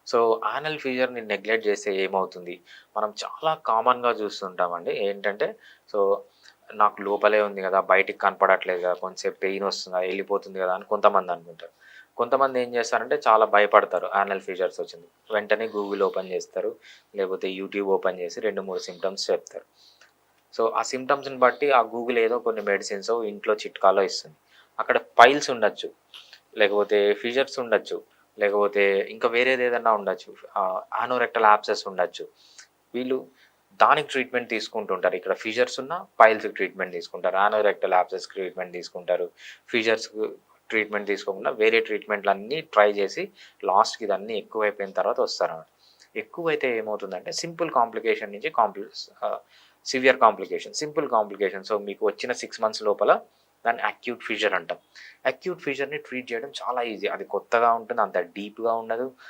So, anal ఫీజర్‌ని neglect చేస్తే ఏమవుతుంది? మనం చాలా కామన్‌గా చూస్తుంటామండి. ఏంటంటే, సో, నాకు లోపలే ఉంది గదా! బయటికి కనపడట్లేదు గదా! కొంచెంసేపు పెయిన్ వస్తుందా? ఎళ్ళిపోతుంది గదా! అని కొంతమంది అనుకుంటారు. కొంతమంది ఏం చేస్తారంటే చాలా భయపడతారు యానల్ ఫీజర్స్ వచ్చింది. వెంటనే గూగుల్ ఓపెన్ చేస్తారు. లేకపోతే యూట్యూబ్ ఓపెన్ చేసి 2, 3 సింప్టమ్స్ చెప్తారు. సో, ఆ సింప్టమ్స్‌ని బట్టి ఆ గూగుల్ ఏదో కొన్ని మెడిసిన్సో, ఇంట్లో చిట్కాలో ఇస్తుంది. అక్కడ పైల్స్ ఉండొచ్చు. లేకపోతే ఫిషర్స్ ఉండొచ్చు. లేకపోతే ఇంకా వేరేదేదన్నా ఉండొచ్చు. యానోరెక్టల్ యాబ్సెస్ ఉండొచ్చు. వీళ్ళు దానికి ట్రీట్మెంట్ తీసుకుంటుంటారు. ఇక్కడ ఫిషర్స్ ఉన్న పైల్స్‌కి ట్రీట్మెంట్ తీసుకుంటారు. యానోరెక్టల్ యాబ్సెస్‌కి ట్రీట్మెంట్ తీసుకుంటారు. ఫిషర్స్‌కు ట్రీట్మెంట్ తీసుకోకుండా వేరే ట్రీట్మెంట్‌లన్నీ ట్రై చేసి లాస్ట్‌కి ఇదన్నీ ఎక్కువైపోయిన తర్వాత వస్తారన్నమాట. ఎక్కువైతే ఏమవుతుందంటే సింపుల్ కాంప్లికేషన్ నుంచి severe complication. Simple complication. So, మీకు వచ్చిన 6 మంత్స్ లోపల దాన్ని అక్యూట్ ఫిషర్ అంటాం. అక్యూట్ ఫిషర్‌ని ట్రీట్ చేయడం చాలా ఈజీ. అది కొత్తగా ఉంటుంది. అంత డీప్‌గా ఉండదు.